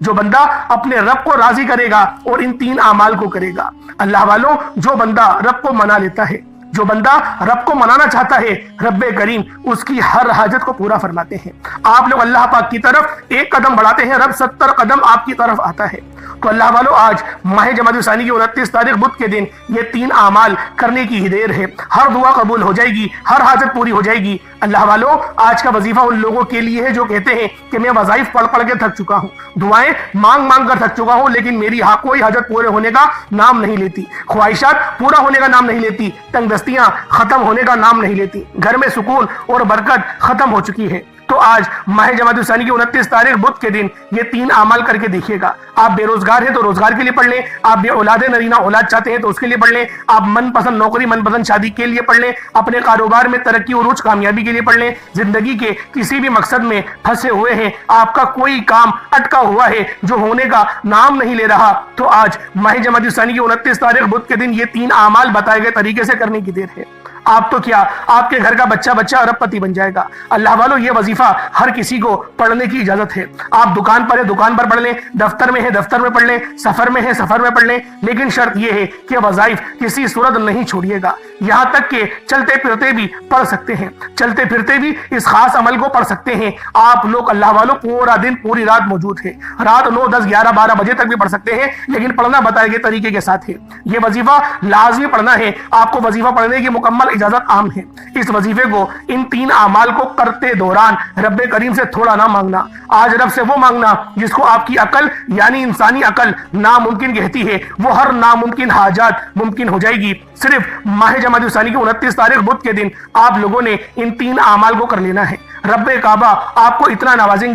جو بندہ اپنے رب کو راضی کرے گا اور ان 3 اعمال کو کرے گا۔ اللہ والوں، جو بندہ رب کو منا لیتا ہے، جو بندہ رب کو منانا چاہتا ہے، رب کریم اس کی ہر حاجت کو پورا فرماتے ہیں۔ آپ لوگ اللہ پاک کی طرف ایک قدم بڑھاتے ہیں، رب 70 قدم آپ کی طرف آتا ہے۔ تو اللہ والوں، آج ماہ جمادی الثانی کی 29 تاریخ بدھ کے دن یہ 3 اعمال کرنے کی ہی دیر ہے۔ ہر دعا قبول ہو جائے گی، ہر حاجت پوری ہو جائے گی۔ اللہ والوں، آج کا وظیفہ ان لوگوں کے لیے ہے جو کہتے ہیں کہ میں وظائف پڑھ پڑھ کے تھک چکا ہوں، دعائیں مانگ مانگ کر تھک چکا ہوں، لیکن میری کوئی حاجت پورے ہونے کا نام نہیں لیتی، خواہشات پورا ہونے کا نام نہیں لیتی، تنگ دستیاں ختم ہونے کا نام نہیں لیتی، گھر میں سکون اور برکت ختم ہو چکی ہے۔ تو آج ماہ جمادی الثانی کی 29 تاریخ بدھ کے دن یہ 3 اعمال کر کے دیکھیے گا۔ آپ بے روزگار ہیں تو روزگار کے لیے پڑھ لیں، آپ بے اولاد نرینہ اولاد چاہتے ہیں تو اس کے لیے پڑھ لیں، آپ من پسند نوکری، من پسند شادی کے لیے پڑھ لیں، اپنے کاروبار میں ترقی عروج کامیابی کے لیے پڑھ لیں، زندگی کے کسی بھی مقصد میں پھنسے ہوئے ہیں، آپ کا کوئی کام اٹکا ہوا ہے جو ہونے کا نام نہیں لے رہا، تو آج ماہ جمادی الثانی کی 29 تاریخ بدھ کے دن یہ 3 اعمال بتائے گئے طریقے سے کرنے کی دیر ہے۔ آپ تو کیا، آپ کے گھر کا بچہ ارب پتی بن جائے گا۔ اللہ والوں، یہ وظیفہ ہر کسی کو پڑھنے کی اجازت ہے۔ آپ دکان پر ہے، دکان پر پڑھ لیں، دفتر میں ہے، دفتر میں پڑھ لیں، سفر میں ہے، سفر میں پڑھ لیں، لیکن شرط یہ ہے کہ وظائف کسی صورت نہیں چھوڑیے گا، یہاں تک کہ چلتے پھرتے بھی پڑھ سکتے ہیں، چلتے پھرتے بھی اس خاص عمل کو پڑھ سکتے ہیں۔ آپ لوگ اللہ والوں پورا دن پوری رات موجود ہے، رات 9، 10، 11، 12 بجے تک بھی پڑھ سکتے ہیں، لیکن پڑھنا بتائے گئے طریقے کے ساتھ ہے۔ یہ وظیفہ لازمی پڑھنا ہے، آپ کو وظیفہ پڑھنے کی مکمل اجازت عام ہے۔ اس وظیفے کو، ان 3 اعمال کو کرتے دوران رب کریم سے تھوڑا نہ مانگنا، آج رب سے وہ مانگنا جس کو آپ کی عقل یعنی انسانی عقل ناممکن کہتی ہے، وہ ہر ناممکن حاجات ممکن ہو جائے گی۔ صرف ماہ جمادی الثانی کی 29 تاریخ بدھ کے دن آپ لوگوں نے ان 3 اعمال کو کر لینا ہے۔ رب کعبہ آپ کو اتنا نوازیں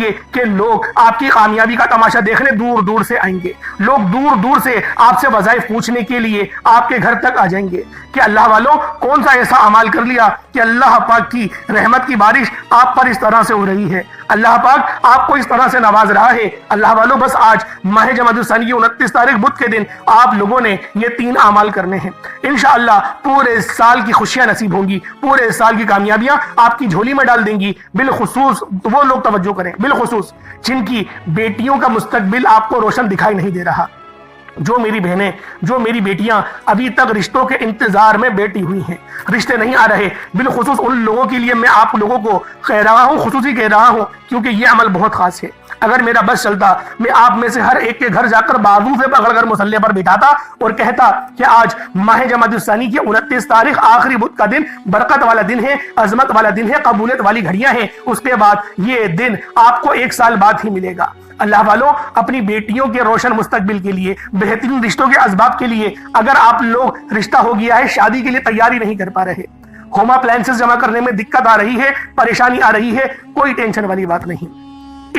گے کہ لوگ آپ کی کامیابی کا تماشا دیکھنے دور دور سے آئیں گے، لوگ دور دور سے آپ سے وظائف پوچھنے کے لیے آپ کے گھر تک آ جائیں گے کہ اللہ والوں کون سا ایسا عمل کر لیا کہ اللہ پاک کی رحمت کی بارش آپ پر اس طرح سے ہو رہی ہے، اللہ پاک آپ کو اس طرح سے نواز رہا ہے۔ اللہ والوں، بس آج ماہ جمادی الثانی کی 29 تاریخ بدھ کے دن آپ لوگوں نے یہ 3 اعمال کرنے ہیں۔ انشاءاللہ پورے سال کی خوشیاں نصیب ہوں گی، پورے سال کی کامیابیاں آپ کی جھولی میں ڈال دیں گی۔ بالخصوص وہ لوگ توجہ کریں، بالخصوص جن کی بیٹیوں کا مستقبل آپ کو روشن دکھائی نہیں دے رہا، جو میری بہنیں، جو میری بیٹیاں ابھی تک رشتوں کے انتظار میں بیٹھی ہوئی ہیں، رشتے نہیں آ رہے، بالخصوص ان لوگوں کے لیے میں آپ لوگوں کو کہہ رہا ہوں، خصوصی کہہ رہا ہوں، کیونکہ یہ عمل بہت خاص ہے۔ اگر میرا بس چلتا، میں آپ میں سے ہر ایک کے گھر جا کر بازو سے پکڑ کر مصلے پر بٹھاتا اور کہتا کہ آج ماہ جمادی الثانی کی 29 تاریخ آخری بدھ کا دن برکت والا دن ہے، عظمت والا دن ہے، قبولیت والی گھڑیاں ہیں، اس کے بعد یہ دن آپ کو 1 سال بعد ہی ملے گا۔ اللہ والوں، اپنی بیٹیوں کے روشن مستقبل کے لیے، بہترین رشتوں کے اسباب کے لیے، اگر آپ لوگ رشتہ ہو گیا ہے، شادی کے لیے تیاری نہیں کر پا رہے، ہوم اپلائنسز جمع کرنے میں دقت آ رہی ہے، پریشانی آ رہی ہے، کوئی ٹینشن والی بات نہیں،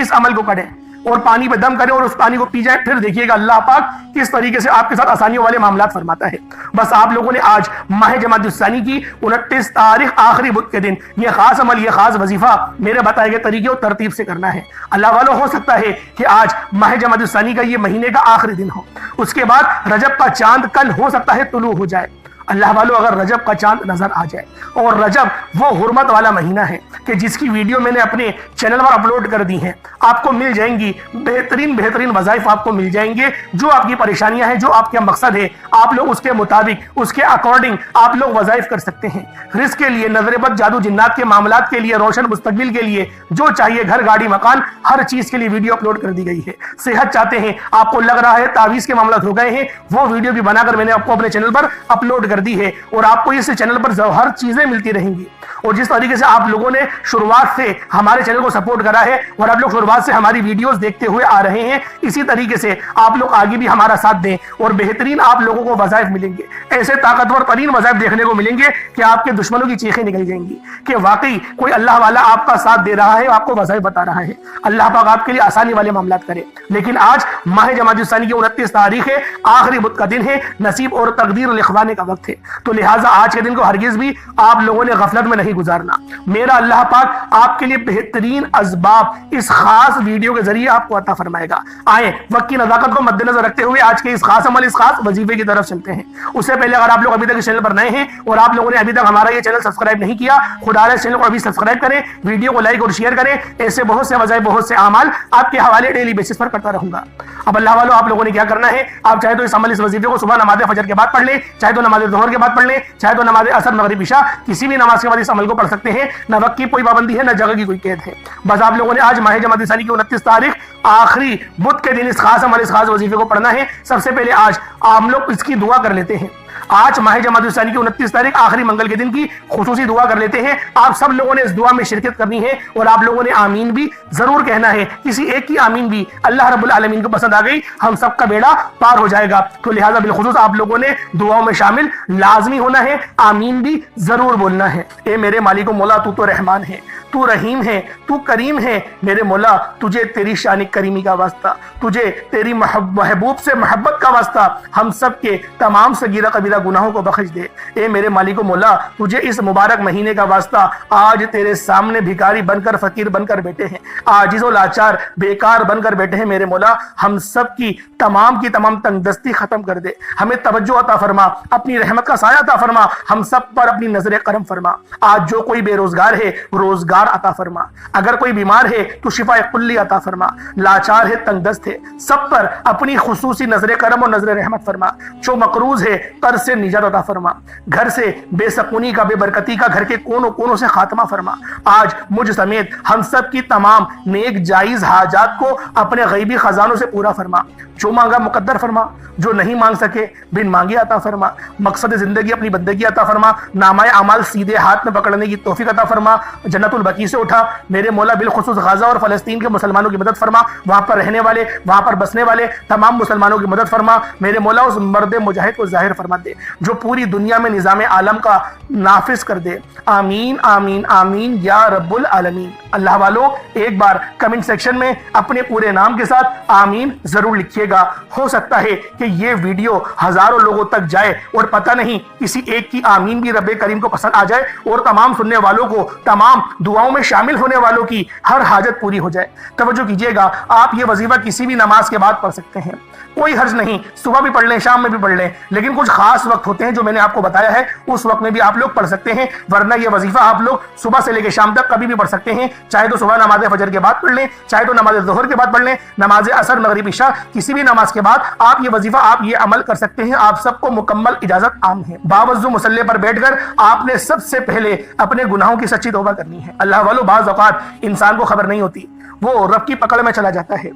اس عمل کو کریں اور پانی پہ دم کریں اور اس پانی کو پی جائیں، پھر دیکھیے گا اللہ پاک کس طریقے سے آپ کے ساتھ آسانیوں والے معاملات فرماتا ہے۔ بس آپ لوگوں نے آج ماہ جمادی الثانی کی 29 تاریخ آخری بدھ کے دن یہ خاص عمل، یہ خاص وظیفہ میرے بتائے گئے طریقے اور ترتیب سے کرنا ہے۔ اللہ والوں، ہو سکتا ہے کہ آج ماہ جمادی الثانی کا یہ مہینے کا آخری دن ہو، اس کے بعد رجب کا چاند کل ہو سکتا ہے طلوع ہو جائے۔ اللہ والوں، اگر رجب کا چاند نظر آ جائے، اور رجب وہ حرمت والا مہینہ ہے کہ جس کی ویڈیو میں نے اپنے چینل پر اپلوڈ کر دی ہیں، آپ کو مل جائیں گی بہترین وظائف، آپ کو مل جائیں گے، جو آپ کی پریشانیاں ہیں، جو آپ کا مقصد ہے، آپ لوگ اس کے مطابق، اس کے اکارڈنگ آپ لوگ وظائف کر سکتے ہیں۔ رزق کے لیے، نظر بد، جادو جنات کے معاملات کے لیے، روشن مستقبل کے لیے، جو چاہیے، گھر گاڑی مکان، ہر چیز کے لیے ویڈیو اپلوڈ کر دی گئی ہے۔ صحت چاہتے ہیں، آپ کو لگ رہا ہے تعویذ کے معاملات ہو گئے ہیں، وہ ویڈیو بھی بنا کر میں نے آپ کو اپنے چینل پر اپلوڈ کر دی ہے، اور آپ کو اس چینل پر ہر چیزیں ملتی رہیں گی۔ اور جس طریقے سے آپ لوگوں نے شروعات سے ہمارے چینل کو سپورٹ کرا ہے اور آپ لوگ شروعات سے ہماری ویڈیوز دیکھتے ہوئے آ رہے ہیں، اسی طریقے سے آپ لوگ آگے بھی ہمارا ساتھ دیں اور بہترین آپ لوگوں کو وظائف ملیں گے، ایسے طاقتور ترین وظائف دیکھنے کو ملیں گے کہ آپ کے دشمنوں کی چیخیں نکل جائیں گی کہ واقعی کوئی اللہ والا آپ کا ساتھ دے رہا ہے، آپ کو وظائف بتا رہا ہے۔ اللہ پاک آپ کے لیے آسانی والے معاملات کرے۔ لیکن آج ماہ جمادی الثانی کی 29 تاریخ ہے، آخری بدھ کا دن ہے، نصیب اور تقدیر لکھوانے کا وقت ہے۔ وقت ہے، تو لہٰذا آج کے دن کو ہرگز بھی آپ لوگوں نے غفلت میں نہیں گزارنا۔ میرا اللہ پاک آپ کے لیے بہترین اسباب اس خاص ویڈیو کے ذریعے آپ کو عطا فرمائے گا۔ آئیں وقت کی نزاکت کو مد نظر رکھتے ہوئے آج کے اس خاص عمل، اس خاص وظیفے کی طرف چلتے ہیں۔ اس سے پہلے اگر آپ لوگ ابھی تک اس چینل پر نئے ہیں اور آپ لوگوں نے ابھی تک ہمارا یہ چینل سبسکرائب نہیں کیا، خدا اس چینل کو ابھی سبسکرائب کریں، ویڈیو کو لائک اور شیئر کریں۔ ایسے بہت سے وظائف، بہت سے اعمال آپ کے حوالے ڈیلی بیسس پر کرتا رہوں گا۔ اب اللہ والو، آپ لوگوں نے کیا کرنا ہے، آپ چاہے تو اس عمل، اس وظیفے کو صبح نماز فجر کے بعد پڑھ لیں، چاہے تو نماز ظہر کے بعد پڑھ لیں، چاہے تو نماز عصر، مغرب، عشاء، کسی بھی نماز کے بعد اس عمل کو پڑھ سکتے ہیں۔ نہ وقت کی کوئی پابندی ہے، نہ جگہ کی کوئی قید ہے۔ بس آپ لوگوں نے آج ماہ جمادی الثانی کی 29 تاریخ آخری بدھ کے دن اس خاص عمل، اس خاص وظیفے کو پڑھنا ہے۔ سب سے پہلے آج ہم لوگ اس کی دعا کر لیتے ہیں۔ آج ماہ جمادی الثانی کی 29 تاریخ آخری منگل کے دن کی خصوصی دعا کر لیتے ہیں۔ آپ سب لوگوں نے اس دعا میں شرکت کرنی ہے اور آپ لوگوں نے آمین بھی ضرور کہنا ہے۔ کسی ایک کی آمین بھی اللہ رب العالمین کو پسند آ گئی، ہم سب کا بیڑا پار ہو جائے گا۔ تو لہٰذا بالخصوص آپ لوگوں نے دعاؤں میں شامل لازمی ہونا ہے، آمین بھی ضرور بولنا ہے۔ اے میرے مالک و مولا، تو تو رحمان ہے، تو رحیم ہے، تو کریم ہے۔ میرے مولا، تجھے تیری شان کریمی کا واسطہ، تجھے تیری محبوب سے محبت کا واسطہ، ہم سب کے تمام صغیرہ کبیرہ گناہوں کو بخش دے۔ اے میرے مالک و مولا، تجھے اس مبارک مہینے کا واسطہ، آج تیرے سامنے بھکاری بن کر، فقیر بن کر بیٹھے ہیں، عاجز و لاچار بیکار بن کر بیٹھے ہیں۔ میرے مولا، ہم سب کی تمام تنگ دستی ختم کر دے، ہمیں توجہ عطا فرما، اپنی رحمت کا سایہ عطا فرما، ہم سب پر اپنی نظر کرم فرما۔ آج جو کوئی بے روزگار ہے، روزگار عطا فرما، اگر کوئی بیمار ہے تو شفا کلی عطا فرما، لاچار ہے، تنگ دست ہے، سب پر اپنی خصوصی نظر کرم اور نظر رحمت فرما۔ جو مقروض ہے قرض سے نجات عطا فرما، گھر سے بے سکونی کا، بے برکتی کا، گھر کے کونوں کونوں سے خاتمہ فرما۔ آج مجھ سمیت ہم سب کی تمام نیک جائز حاجات کو اپنے غیبی خزانوں سے پورا فرما۔ جو مانگا مقدر فرما، جو نہیں مانگ سکے بن مانگے عطا فرما۔ مقصد زندگی اپنی بندگی عطا فرما، نامہ اعمال سیدھے ہاتھ میں پکڑنے کی توفیق عطا فرما۔ جنت البقیع سے اٹھا میرے مولا، بالخصوص غزہ اور فلسطین کے مسلمانوں کی مدد فرما، وہاں پر رہنے والے، وہاں پر بسنے والے تمام مسلمانوں کی مدد فرما۔ میرے مولا، اس مرد مجاہد کو ظاہر فرما دے جو پوری دنیا میں نظام عالم کا نافذ کر دے۔ آمین آمین آمین یا رب العالمین۔ اللہ والوں، ایک بار کمنٹ سیکشن میں اپنے پورے نام کے ساتھ آمین ضرور لکھیے گا۔ ہو سکتا ہے کہ یہ ویڈیو ہزاروں لوگوں تک جائے اور پتہ نہیں کسی ایک کی آمین بھی رب کریم کو پسند آ جائے اور تمام سننے والوں کو، تمام دعاؤں میں شامل ہونے والوں کی ہر حاجت پوری ہو جائے۔ توجہ کیجئے گا، آپ یہ وظیفہ کسی بھی نماز کے بعد پڑھ سکتے ہیں، کوئی حرج نہیں، صبح بھی پڑھ لیں، شام میں بھی پڑھ لیں، لیکن کچھ خاص وقت ہوتے ہیں جو میں نے آپ کو بتایا ہے، اس وقت میں بھی آپ لوگ پڑھ سکتے ہیں، ورنہ یہ وظیفہ آپ لوگ صبح سے لے کے شام تک کبھی بھی پڑھ سکتے ہیں۔ چاہے تو صبح نماز فجر کے بعد پڑھ لیں، چاہے تو نماز ظہر کے بعد پڑھ لیں، نماز عصر، مغرب، عشاء، کسی بھی نماز کے بعد آپ یہ وظیفہ، آپ یہ عمل کر سکتے ہیں۔ آپ سب کو مکمل اجازت عام ہے۔ باوضو مصلی پر بیٹھ کر آپ نے سب سے پہلے اپنے گناہوں کی سچی توبہ کرنی ہے۔ اللہ والو، بعض اوقات انسان کو خبر نہیں ہوتی، وہ رب کی پکڑ میں چلا جاتا ہے،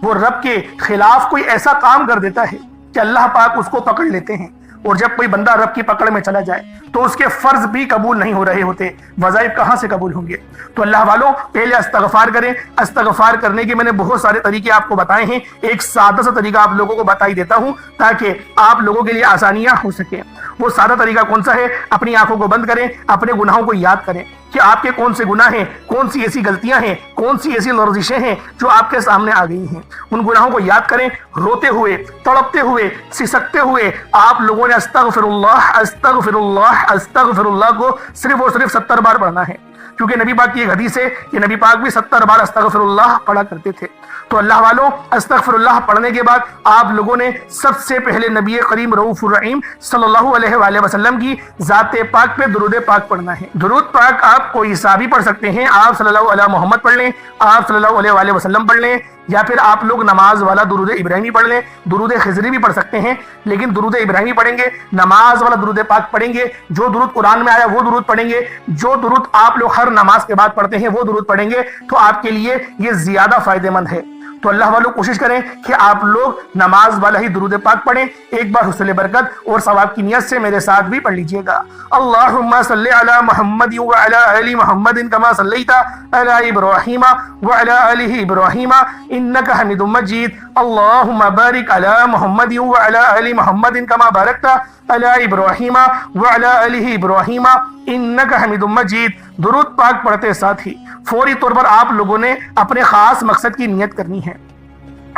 وہ رب کے خلاف کوئی ایسا کام کر دیتا ہے کہ اللہ پاک اس کو پکڑ لیتے ہیں، اور جب کوئی بندہ رب کی پکڑ میں چلا جائے تو اس کے فرض بھی قبول نہیں ہو رہے ہوتے، وظائف کہاں سے قبول ہوں گے؟ تو اللہ والوں، پہلے استغفار کریں۔ استغفار کرنے کے میں نے بہت سارے طریقے آپ کو بتائے ہیں، ایک سادہ سا طریقہ آپ لوگوں کو بتا ہی دیتا ہوں تاکہ آپ لوگوں کے لیے آسانیاں ہو سکیں۔ وہ سادہ طریقہ کون سا ہے؟ اپنی آنکھوں کو بند کریں، اپنے گناہوں کو یاد کریں کہ آپ کے کون سے گناہ ہیں، کون سی ایسی غلطیاں ہیں، کون سی ایسی لرزشیں ہیں جو آپ کے سامنے آ گئی ہیں۔ ان گناہوں کو یاد کریں، روتے ہوئے، تڑپتے ہوئے، سسکتے ہوئے آپ لوگوں نے استغفر اللہ استغفر اللہ استغفر اللہ کو صرف اور صرف 70 بار پڑھنا ہے، کیونکہ نبی پاک کی ایک حدیث ہے کہ نبی پاک بھی 70 بار استغفر اللہ پڑھا کرتے تھے۔ تو اللہ والوں، استغفر اللہ پڑھنے کے بعد آپ لوگوں نے سب سے پہلے نبی کریم رؤوف الرحیم صلی اللہ علیہ وآلہ وسلم کی ذات پاک پہ درود پاک پڑھنا ہے۔ درود پاک آپ کوئی سا بھی پڑھ سکتے ہیں، آپ صلی اللہ علیہ محمد پڑھ لیں، آپ صلی اللہ علیہ وآلہ وسلم پڑھ لیں، یا پھر آپ لوگ نماز والا درود ابراہیمی پڑھ لیں، درود خضری بھی پڑھ سکتے ہیں، لیکن درود ابراہیمی پڑھیں گے، نماز والا درود پاک پڑھیں گے، جو درود قرآن میں آیا وہ درود پڑھیں گے، جو درود آپ لوگ ہر نماز کے بعد پڑھتے ہیں وہ درود پڑھیں گے، تو آپ کے لیے یہ زیادہ فائدہ مند ہے۔ تو اللہ والوں، کوشش کریں کہ آپ لوگ نماز والا ہی درود پاک پڑھیں۔ ایک بار حصول برکت اور ثواب کی نیت سے میرے ساتھ بھی پڑھ لیجئے گا۔ اللہم صلی علی محمد وعلی آل محمد کما صلیت علی ابراہیم وعلی آل ابراہیم انک حمید مجید۔ اللہم بارک علی محمد وعلی آل محمد کما بارکت علی ابراہیم وعلی آل ابراہیم انک حمید مجید۔ درود پاک پڑھتے ساتھ ہی فوری طور پر آپ لوگوں نے اپنے خاص مقصد کی نیت کرنی ہے۔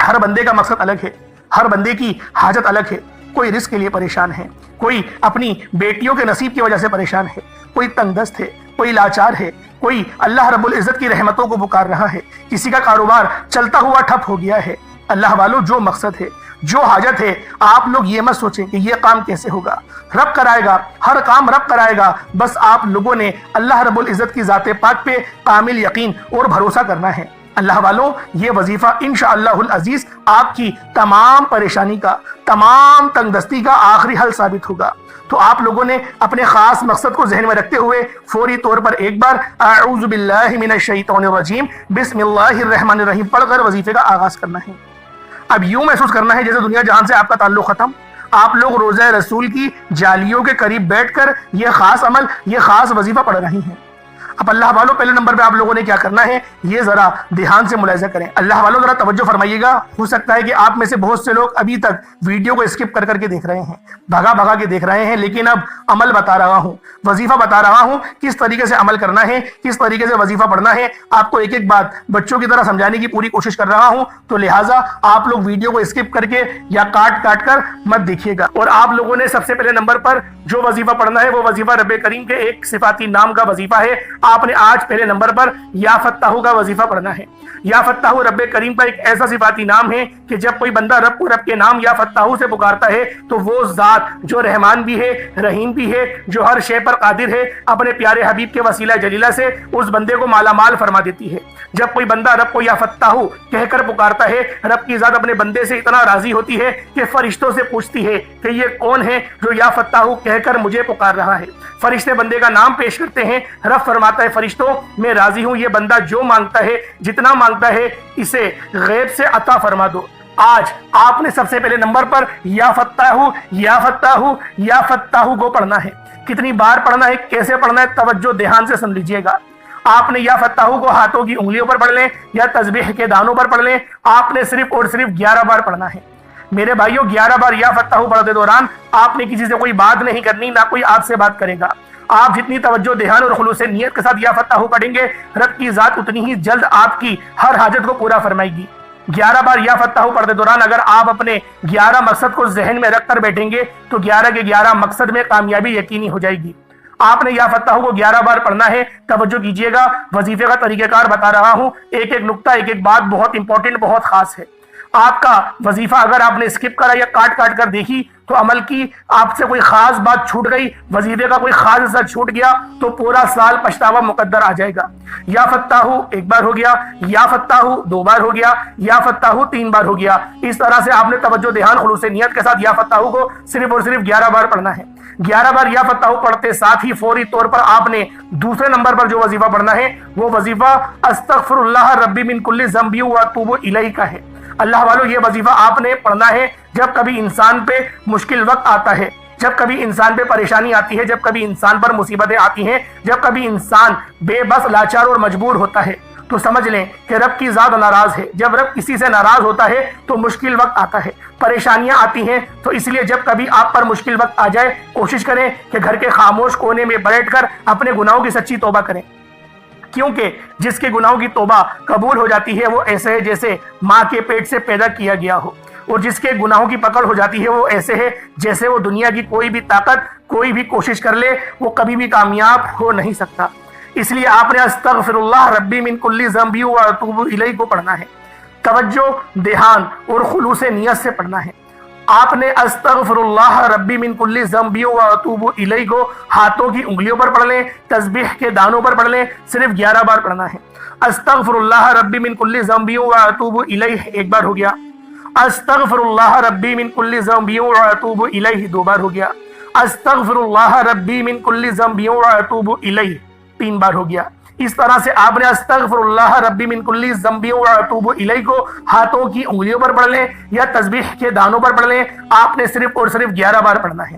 ہر بندے کا مقصد الگ ہے، ہر بندے کی حاجت الگ ہے، کوئی رزق کے لیے پریشان ہے، کوئی اپنی بیٹیوں کے نصیب کی وجہ سے پریشان ہے، کوئی تنگ دست ہے، کوئی لاچار ہے، کوئی اللہ رب العزت کی رحمتوں کو پکار رہا ہے، کسی کا کاروبار چلتا ہوا ٹھپ ہو گیا ہے۔ اللہ والوں، جو مقصد ہے، جو حاجت ہے، آپ لوگ یہ مت سوچیں کہ یہ کام کیسے ہوگا، رب کرائے گا، ہر کام رب کرائے گا۔ بس آپ لوگوں نے اللہ رب العزت کی ذات پاک پہ کامل یقین اور بھروسہ کرنا ہے۔ اللہ والوں، یہ وظیفہ انشاءاللہ العزیز آپ کی تمام پریشانی کا، تمام تنگ دستی کا آخری حل ثابت ہوگا۔ تو آپ لوگوں نے اپنے خاص مقصد کو ذہن میں رکھتے ہوئے فوری طور پر ایک بار اعوذ باللہ من الشیطان الرجیم بسم اللہ الرحمن الرحیم پڑھ کر وظیفے کا آغاز کرنا ہے۔ اب یوں محسوس کرنا ہے جیسے دنیا جہان سے آپ کا تعلق ختم، آپ لوگ روضہ رسول کی جالیوں کے قریب بیٹھ کر یہ خاص عمل، یہ خاص وظیفہ پڑھ رہی ہیں۔ اب اللہ والوں، پہلے نمبر پہ آپ لوگوں نے کیا کرنا ہے، یہ ذرا دھیان سے ملاحظہ کریں۔ اللہ والوں ذرا توجہ فرمائیے گا، ہو سکتا ہے کہ آپ میں سے بہت سے لوگ ابھی تک ویڈیو کو اسکپ کر کے دیکھ رہے ہیں، بھگا بھگا کے دیکھ رہے ہیں، لیکن اب عمل بتا رہا ہوں، وظیفہ بتا رہا ہوں، کس طریقے سے عمل کرنا ہے، کس طریقے سے وظیفہ پڑھنا ہے۔ آپ کو ایک ایک بات بچوں کی طرح سمجھانے کی پوری کوشش کر رہا ہوں، تو لہٰذا آپ لوگ ویڈیو کو اسکپ کر کے یا کاٹ کر مت دیکھیے گا۔ اور آپ لوگوں نے سب سے پہلے نمبر پر جو وظیفہ پڑھنا ہے وہ وظیفہ رب کریم کے ایک صفاتی نام کا وظیفہ ہے۔ آپ نے آج پہلے نمبر پر یا فتاح کا وظیفہ پڑھنا ہے۔ یا فتاح رب کریم کا ایک ایسا صفاتی نام ہے کہ جب کوئی بندہ رب کو رب کے نام یا فتاح سے پکارتا ہے تو وہ ذات جو رحمان بھی ہے، رحیم بھی ہے، جو ہر شے پر قادر ہے، اپنے پیارے حبیب کے وسیلہ جلیلہ سے اس بندے کو مالا مال فرما دیتی ہے۔ جب کوئی بندہ رب کو یا فتاح کہہ کر پکارتا ہے، رب کی ذات اپنے بندے سے اتنا راضی ہوتی ہے کہ فرشتوں سے پوچھتی ہے کہ یہ کون ہے جو یا فتاح کہہ کر مجھے پکار رہا ہے۔ فرشتے بندے کا نام پیش کرتے ہیں، رب فرماتا ہے فرشتوں میں راضی ہوں، یہ بندہ جو مانگتا ہے، جتنا مانگتا ہے، اسے غیب سے عطا فرما دو۔ آج آپ نے سب سے پہلے نمبر پر یا فتاح یا فتاح یا فتاح کو پڑھنا ہے۔ کتنی بار پڑھنا ہے، کیسے پڑھنا ہے، توجہ دھیان سے سن لیجئے گا۔ آپ نے یا فتاح کو ہاتھوں کی انگلیوں پر پڑھ لیں یا تسبیح کے دانوں پر پڑھ لیں، آپ نے صرف اور صرف 11 بار پڑھنا ہے۔ میرے بھائیوں، 11 بار یا فتاح پڑھتے دوران آپ نے کسی سے کوئی بات نہیں کرنی، نہ کوئی آپ سے بات کرے گا۔ آپ جتنی توجہ دھیان اور خلوص نیت کے ساتھ یا فتاح پڑھیں گے، رب کی ذات اتنی ہی جلد آپ کی ہر حاجت کو پورا فرمائے گی۔ 11 بار یا فتاح پڑھتے دوران اگر آپ اپنے 11 مقصد کو ذہن میں رکھ کر بیٹھیں گے تو 11 کے 11 مقصد میں کامیابی یقینی ہو جائے گی۔ آپ نے یا فتاح کو 11 بار پڑھنا ہے۔ توجہ کیجئے گا، وظیفے کا طریقہ کار بتا رہا ہوں، ایک ایک نقطہ، ایک ایک بات بہت امپورٹنٹ، بہت خاص ہے۔ آپ کا وظیفہ اگر آپ نے اسکپ کرا یا کاٹ کر دیکھی تو عمل کی آپ سے کوئی خاص بات چھوٹ گئی، وظیفے کا کوئی خاص حصہ چھوٹ گیا تو پورا سال پچھتاوا مقدر آ جائے گا۔ یا فتاح ایک بار ہو گیا، یا فتاح 2 بار ہو گیا، یا فتاح 3 بار ہو گیا۔ اس طرح سے آپ نے توجہ دھیان خلوص نیت کے ساتھ یا فتاح کو صرف اور صرف 11 بار پڑھنا ہے۔ 11 بار یا فتاح پڑھتے ساتھ ہی فوری طور پر آپ نے دوسرے نمبر پر جو وظیفہ پڑھنا ہے وہ وظیفہ استغفر اللہ ربی من کل ذنب واتوب الیہ کا ہے۔ اللہ والوں، یہ وظیفہ آپ نے پڑھنا ہے جب کبھی انسان پہ مشکل وقت آتا ہے، جب کبھی انسان پہ پریشانی آتی ہے، جب کبھی انسان پر مصیبتیں آتی ہیں، جب کبھی انسان بے بس، لاچار اور مجبور ہوتا ہے، تو سمجھ لیں کہ رب کی ذات ناراض ہے۔ جب رب کسی سے ناراض ہوتا ہے تو مشکل وقت آتا ہے، پریشانیاں آتی ہیں۔ تو اس لیے جب کبھی آپ پر مشکل وقت آ جائے، کوشش کریں کہ گھر کے خاموش کونے میں بیٹھ کر اپنے گناہوں کی سچی توبہ کریں، کیونکہ جس کے گناہوں کی توبہ قبول ہو جاتی ہے وہ ایسے ہے جیسے ماں کے پیٹ سے پیدا کیا گیا ہو، اور جس کے گناہوں کی پکڑ ہو جاتی ہے وہ ایسے ہے جیسے وہ دنیا کی کوئی بھی طاقت، کوئی بھی کوشش کر لے، وہ کبھی بھی کامیاب ہو نہیں سکتا۔ اس لیے آپ نے استغفر اللہ ربی من کل ذنب واتوب الیہ کو پڑھنا ہے۔ توجہ دھیان اور خلوص نیت سے پڑھنا ہے۔ آپ نے استغفر اللہ ربی من کل ذنب واتوب الیہ کو ہاتھوں کی انگلیوں پر پڑھ لیں، تسبیح کے دانوں پر پڑھ لیں، صرف 11 بار پڑھنا ہے۔ استغفر اللہ ربی من کل ذنب واتوب الیہ ایک بار ہو گیا۔ استغفر اللہ ربی من کل ذنب واتوب الیہ 2 بار ہو گیا۔ استغفر اللہ ربی من کل ذنب واتوب الیہ 3 بار ہو گیا۔ اس طرح سے آپ نے استغفر اللہ ربی من کل ذنب واتوب الیہ کو ہاتھوں کی انگلیوں پر پڑھ لیں یا تسبیح کے دانوں پر پڑھ لیں، آپ نے صرف اور صرف 11 بار پڑھنا ہے۔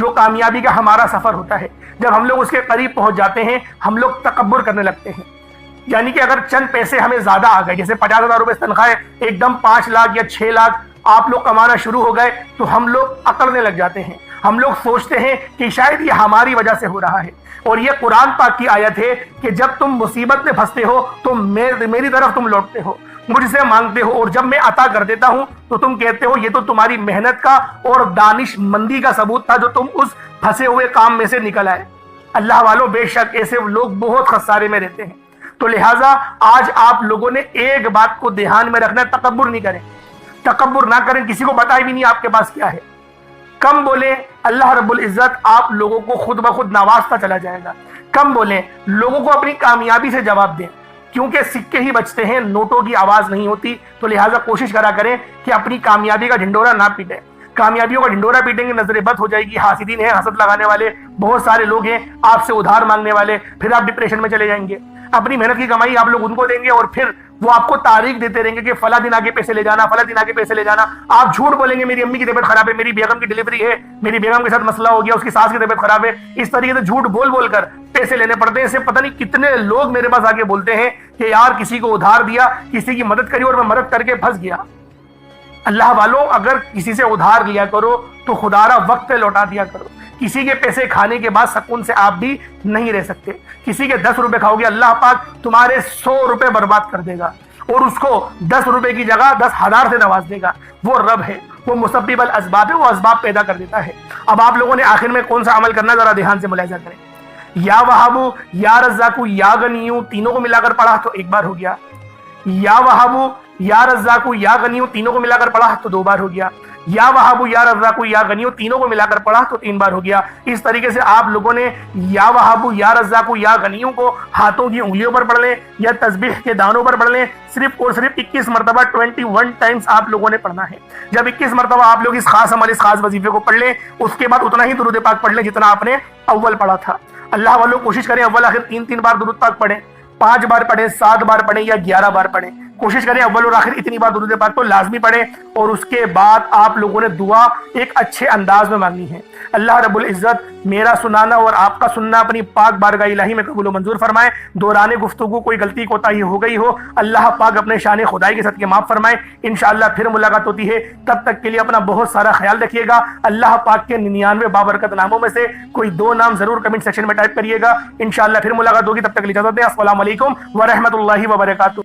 جو کامیابی کا ہمارا سفر ہوتا ہے، جب ہم لوگ اس کے قریب پہنچ جاتے ہیں ہم لوگ تکبر کرنے لگتے ہیں. یعنی کہ اگر چند پیسے ہمیں زیادہ آ گئے، جیسے 50,000 روپے تنخواہ ہے، ایک دم 5 لاکھ یا 6 لاکھ آپ لوگ کمانا شروع ہو گئے تو ہم لوگ اکڑنے لگ جاتے ہیں. ہم لوگ سوچتے ہیں کہ شاید یہ ہماری وجہ سے ہو رہا ہے. اور یہ قرآن پاک کی آیت ہے کہ جب تم مصیبت میں پھنستے ہو تو میری طرف تم لوٹتے ہو، مجھ سے مانگتے ہو، اور جب میں عطا کر دیتا ہوں تو تم کہتے ہو یہ تو تمہاری محنت کا اور دانش مندی کا ثبوت تھا جو تم اس پھنسے ہوئے کام میں سے نکل آئے. اللہ والوں، بے شک ایسے لوگ بہت خسارے میں رہتے ہیں. تو لہٰذا آج آپ لوگوں نے ایک بات کو دھیان میں رکھنا ہے، تکبر نہیں کریں. تکبر نہ کریں، کسی کو بتائے بھی نہیں آپ کے پاس کیا ہے. کم بولیں، اللہ رب العزت آپ لوگوں کو خود بخود نوازتا چلا جائے گا. کم بولیں، لوگوں کو اپنی کامیابی سے جواب دیں، کیونکہ سکے ہی بچتے ہیں، نوٹوں کی آواز نہیں ہوتی. تو لہٰذا کوشش کرا کریں کہ اپنی کامیابی کا ڈھنڈورا نہ پیٹیں. کامیابیوں کا ڈھنڈورا پیٹیں گے نظر بد ہو جائے گی. حاسدین ہیں، حسد لگانے والے بہت سارے لوگ ہیں، آپ سے ادھار مانگنے والے، پھر آپ ڈپریشن میں چلے جائیں گے. اپنی محنت کی کمائی آپ لوگ ان کو دیں گے اور پھر وہ آپ کو تاریخ دیتے رہیں گے کہ فلاں دن آگے پیسے لے جانا، فلاں دن آگے پیسے لے جانا. آپ جھوٹ بولیں گے میری امی کی طبیعت خراب ہے، میری بیگم کی ڈلیوری ہے، میری بیگم کے ساتھ مسئلہ ہو گیا، اس کی ساس کی طبیعت خراب ہے. اس طریقے سے جھوٹ بول بول کر پیسے لینے پڑتے ہیں. اسے پتہ نہیں کتنے لوگ میرے پاس آگے بولتے ہیں کہ یار کسی کو ادھار دیا، کسی کی مدد کری اور میں مدد کر کے پھنس گیا. اللہ والوں، اگر کسی سے ادھار لیا کرو تو خدا را وقت پہ لوٹا دیا کرو. کسی کے پیسے کھانے کے بعد سکون سے آپ بھی نہیں رہ سکتے. کسی کے 10 روپے کھاؤ گے، اللہ پاک تمہارے 100 روپے برباد کر دے گا اور اس کو 10 روپے کی جگہ 10,000 سے نواز دے گا. وہ رب ہے، وہ مسبب الاسباب ہے، وہ اسباب پیدا کر دیتا ہے. اب آپ لوگوں نے آخر میں کون سا عمل کرنا، ذرا دھیان سے ملاحظہ کریں. یا وہابو، یا رزاقو، یا غنیو، تینوں کو ملا کر پڑھا تو ایک بار ہو گیا. یا وہابو، یا رزاقو، یا غنیو، تینوں کو ملا کر پڑھا تو 2 بار ہو گیا. یا وہابو، یا رزاقو، یا غنیو، تینوں کو ملا کر پڑھا تو 3 بار ہو گیا. اس طریقے سے آپ لوگوں نے یا وہابو، یا رزاقو، یا غنیو کو ہاتھوں کی انگلیوں پر پڑھ لیں یا تسبیح کے دانوں پر پڑھ لیں. صرف اور صرف 21 مرتبہ 21 ٹائمز آپ لوگوں نے پڑھنا ہے. جب 21 مرتبہ آپ لوگ اس خاص عمل، اس خاص وظیفے کو پڑھ لیں، اس کے بعد اتنا ہی درود پاک پڑھ لیں جتنا آپ نے اول پڑھا تھا. اللہ والوں، کوشش کریں اول آخر 3 بار درود پاک پڑھیں. 5 بار پڑھیں، 7 بار پڑھیں یا 11 بار پڑھیں. کوشش کریں اول اور آخر اتنی بار درود پاک تو لازمی پڑھیں. اور اس کے بعد آپ لوگوں نے دعا ایک اچھے انداز میں مانگنی ہے. اللہ رب العزت میرا سنانا اور آپ کا سننا اپنی پاک بارگاہ الہی میں قبول و منظور فرمائے. دوران گفتگو کوئی غلطی کوتاہی ہو گئی ہو، اللہ پاک اپنے شان خدائی کے صدقے معاف فرمائے. انشاءاللہ پھر ملاقات ہوتی ہے، تب تک کے لیے اپنا بہت سارا خیال رکھیے گا. اللہ پاک کے 99 بابرکت ناموں میں سے کوئی 2 نام ضرور کمنٹ سیکشن میں ٹائپ کریے گا. انشاءاللہ پھر ملاقات ہوگی، تب تک کے لیے اجازت دیں. السلام علیکم ورحمۃ اللہ وبرکاتہ.